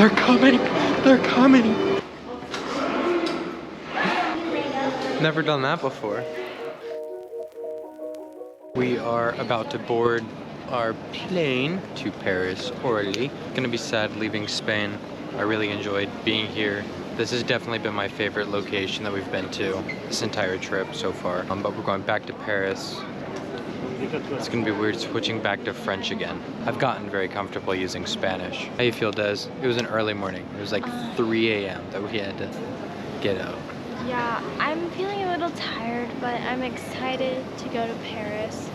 They're coming! They're coming! Never done that before. We are about to board our plane to Paris, Orly. Gonna be sad leaving Spain. I really enjoyed being here. This has definitely been my favorite location that we've been to this entire trip so far. But we're going back to Paris. It's gonna be weird switching back to French again. I've gotten very comfortable using Spanish. How you feel, Des? It was an early morning. It was like 3 a.m. that we had to get out. Yeah, I'm feeling a little tired, but I'm excited to go to Paris.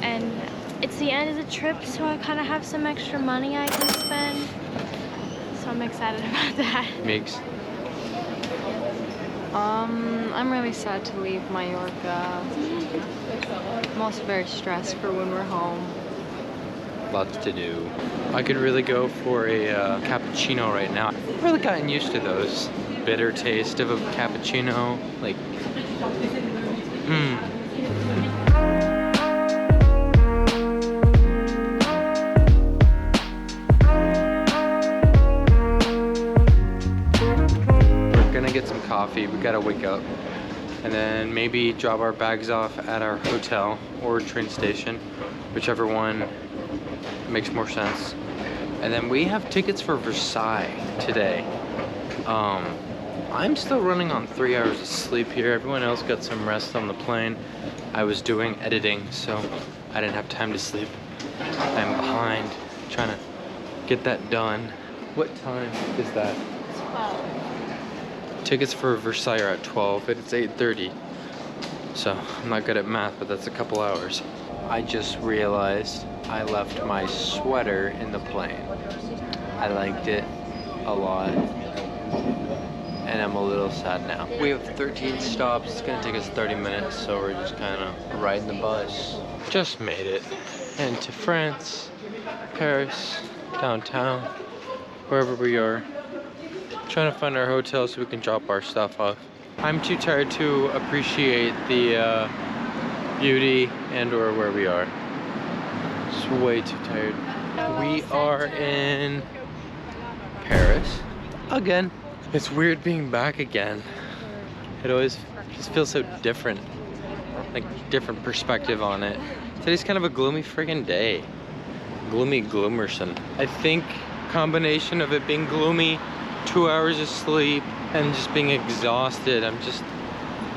And it's the end of the trip, so I kind of have some extra money I can spend. So I'm excited about that. Meeks? I'm really sad to leave Mallorca. I'm also very stressed for when we're home. Lots to do. I could really go for a cappuccino right now. I've really gotten used to those. Bitter taste of a cappuccino. Like, We're gonna get some coffee. We gotta wake up. And then maybe drop our bags off at our hotel or train station, whichever one makes more sense. And then we have tickets for Versailles today. I'm still running on 3 hours of sleep here. Everyone else got some rest on the plane. I was doing editing, so I didn't have time to sleep. I'm behind, trying to get that done. What time is that? 12. Tickets for Versailles are at 12, but it's 8:30. So I'm not good at math, but that's a couple hours. I just realized I left my sweater in the plane. I liked it a lot, and I'm a little sad now. We have 13 stops. It's gonna take us 30 minutes, so we're just kind of riding the bus. Just made it into France, Paris, downtown, wherever we are. Trying to find our hotel so we can drop our stuff off. I'm too tired to appreciate the beauty and or where we are. Just way too tired. We are in Paris again. It's weird being back again. It always just feels so different, like different perspective on it. Today's kind of a gloomy friggin' day. Gloomy Gloomerson. I think combination of it being gloomy, 2 hours of sleep, and just being exhausted. I'm just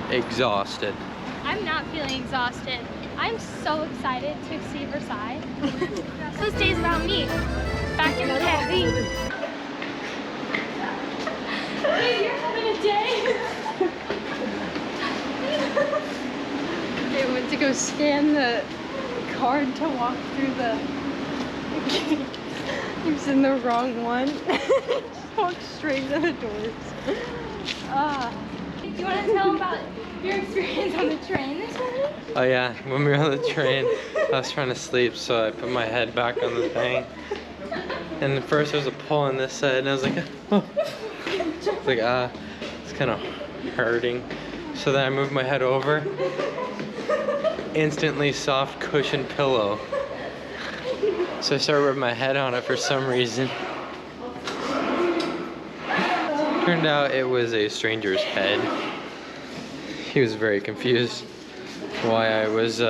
exhausted. I'm not feeling exhausted. I'm so excited to see Versailles. This day's about me. Back in the day. Hey, you're having a day. They went to go scan the card to walk through the... He was in the wrong one. Walked straight to the doors. Do you want to tell them about your experience on the train this morning? Oh yeah, when we were on the train, I was trying to sleep, so I put my head back on the thing. And at first there was a pull on this side, and I was like, oh. It's like, it's kind of hurting. So then I moved my head over. Instantly soft cushion pillow. So I started rubbing my head on it for some reason. Turned out it was a stranger's head. He was very confused why I was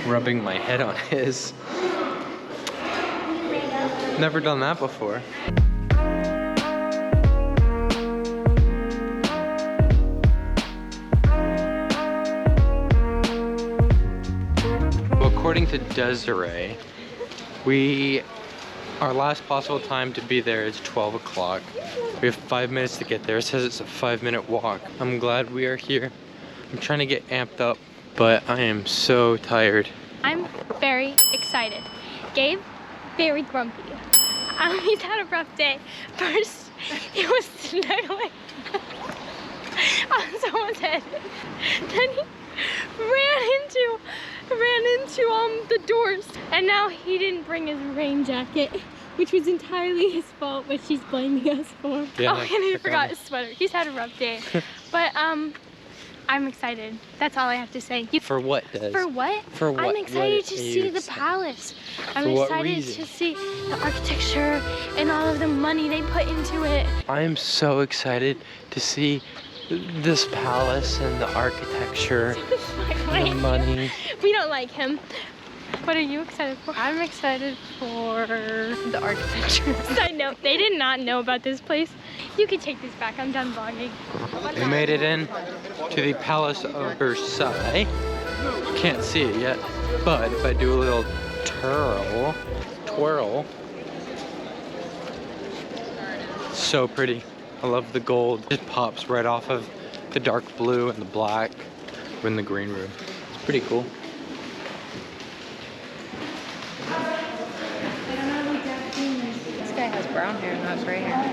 rubbing my head on his. Never done that before. According to Desiree, our last possible time to be there is 12 o'clock. We have 5 minutes to get there. It says it's a 5-minute walk. I'm glad we are here. I'm trying to get amped up, but I am so tired. I'm very excited. Gabe, very grumpy. He's had a rough day. First, he was snuggling on someone's head. Then he ran into the doors, and now he didn't bring his rain jacket, which was entirely his fault, but she's blaming us for. Yeah, oh, and he forgot his sweater. He's had a rough day. But I'm excited. That's all I have to say. You, For what, Des? for what? For what? I'm excited What to are see you the excited? palace. I'm For what excited reason? to see the architecture and all of the money they put into it. I am so excited to see this palace and the architecture, the money. We don't like him. What are you excited for? I'm excited for the architecture. Side note, they did not know about this place. You can take this back. I'm done vlogging. We made it in to the Palace of Versailles. Can't see it yet, but if I do a little twirl, so pretty. I love the gold. It pops right off of the dark blue and the black. We're in the green room. It's pretty cool. This guy has brown hair, not gray hair.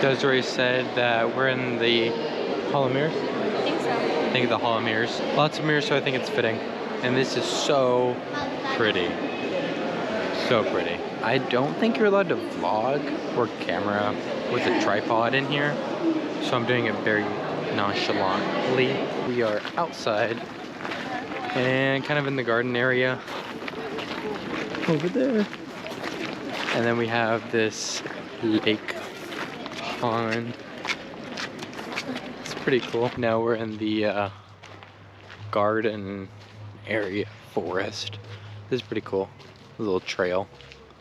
Desiree said that we're in the Hall of Mirrors. I think so. I think the Hall of Mirrors. Lots of mirrors, so I think it's fitting. And this is so pretty. So pretty. I don't think you're allowed to vlog or camera with a tripod in here. So I'm doing it very nonchalantly. We are outside and kind of in the garden area over there. And then we have this lake pond. It's pretty cool. Now we're in the garden area forest. This is pretty cool. A little trail.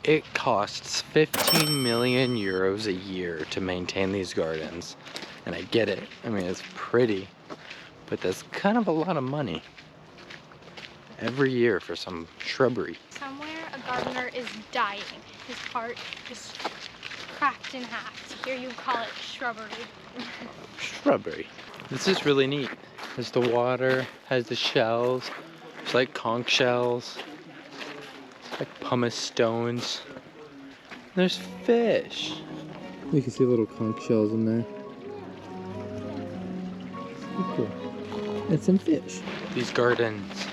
It costs 15 million euros a year to maintain these gardens. And I get it. I mean, it's pretty, but that's kind of a lot of money every year for some shrubbery. Somewhere a gardener is dying. His heart is cracked in half. Here you call it shrubbery. Shrubbery. This is really neat. There's the water, has the shells. It's like conch shells. It's like pumice stones. There's fish. You can see little conch shells in there. Cool. And some fish. These gardens,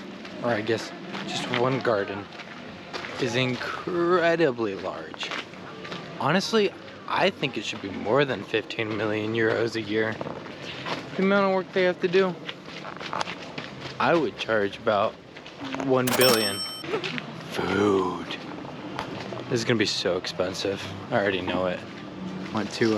or I guess just one garden, is incredibly large. Honestly, I think it should be more than 15 million euros a year. The amount of work they have to do, I would charge about 1 billion. Food. This is gonna be so expensive. I already know it. Want to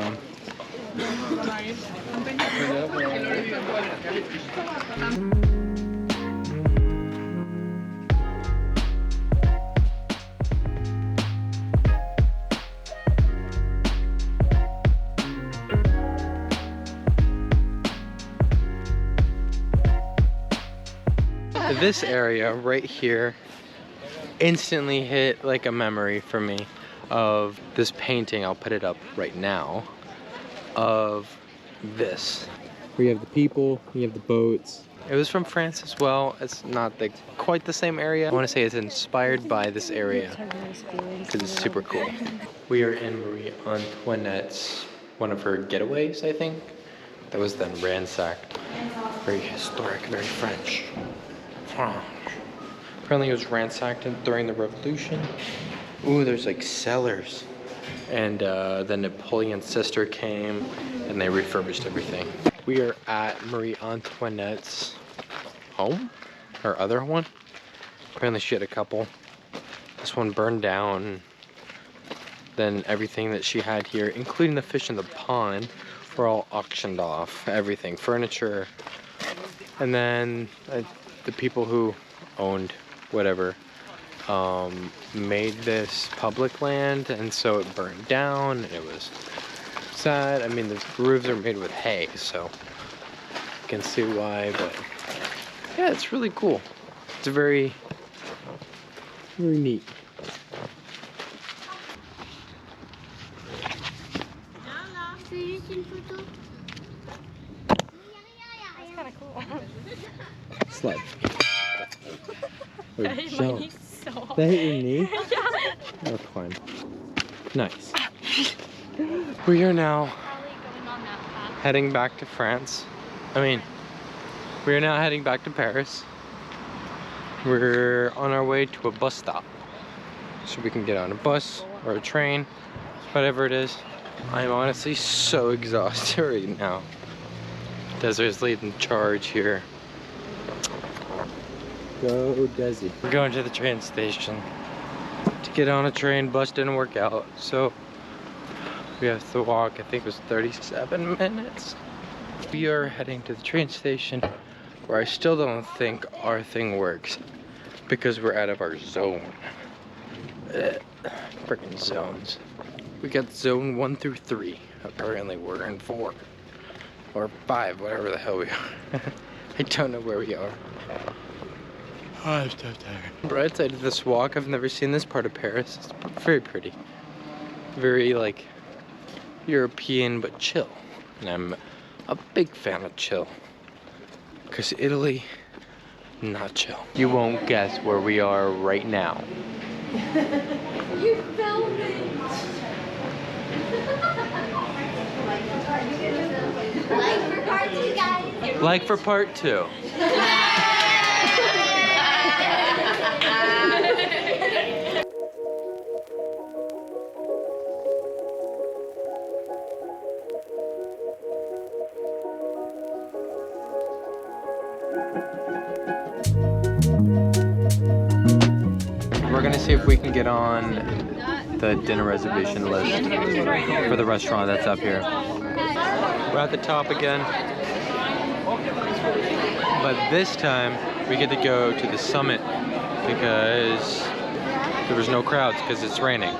this area right here instantly hit like a memory for me of this painting. I'll put it up right now of this. We have the people, we have the boats. It was from France as well. It's not quite the same area. I want to say it's inspired by this area because it's super cool. We are in Marie Antoinette's, one of her getaways, I think, that was then ransacked. Very historic, very French. Apparently it was ransacked during the Revolution. Ooh, there's like cellars. And then Napoleon's sister came and they refurbished everything. We are at Marie Antoinette's home, her other one. Apparently she had a couple. This one burned down. Then everything that she had here, including the fish in the pond, were all auctioned off. Everything, furniture. And then the people who owned whatever made this public land, and so it burned down, and it was sad. I mean, the roofs are made with hay, so you can see why, but yeah, it's really cool. It's very, very neat. That's kind of cool. Sled. Or That hit my jump. knee so hard. That hit your knee? Yeah. Oh, fine. Nice. We are now Probably going on that path. heading back to France. We are now heading back to Paris. We're on our way to a bus stop. So we can get on a bus or a train Whatever it is, I'm honestly so exhausted right now. Desiree's leading charge here. Go Desi. We're going to the train station to get on a train. Bus didn't work out, so we have to walk. I think it was 37 minutes. We are heading to the train station where I still don't think our thing works because we're out of our zone. Freaking zones. We got zone 1 through 3. Apparently we're in 4 or 5, whatever the hell we are. I don't know where we are. Oh, I'm so tired. Bright side of this walk, I've never seen this part of Paris. It's very pretty. Very like European but chill. And I'm a big fan of chill. Because Italy, not chill. You won't guess where we are right now. You filmed it! Like for part 2, guys! Like for part 2. We're gonna see if we can get on the dinner reservation list for the restaurant that's up here. We're at the top again, but this time we get to go to the summit because there was no crowds because it's raining.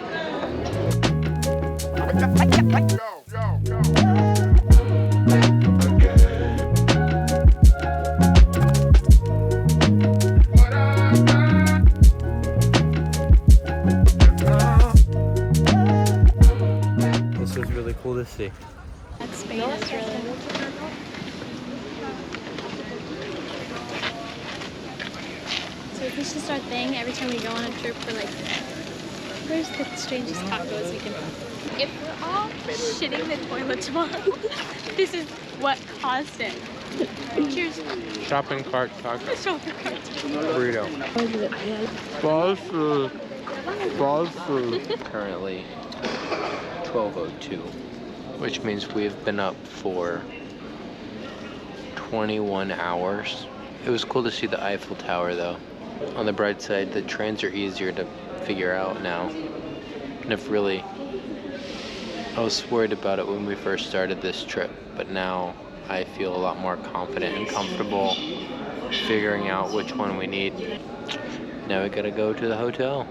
This was really cool to see. That's Spain, it's really. So this is our thing every time we go on a trip. We're like, where's the strangest tacos we can find? If we're all shitting the toilet tomorrow, this is what caused it. Cheers. Shopping cart taco. Shopping cart. Burrito. Fast food. Fast food. Currently 12:02, which means we've been up for 21 hours. It was cool to see the Eiffel Tower though. On the bright side, the trains are easier to figure out now. And if really, I was worried about it when we first started this trip, but now I feel a lot more confident and comfortable figuring out which one we need. Now we gotta go to the hotel.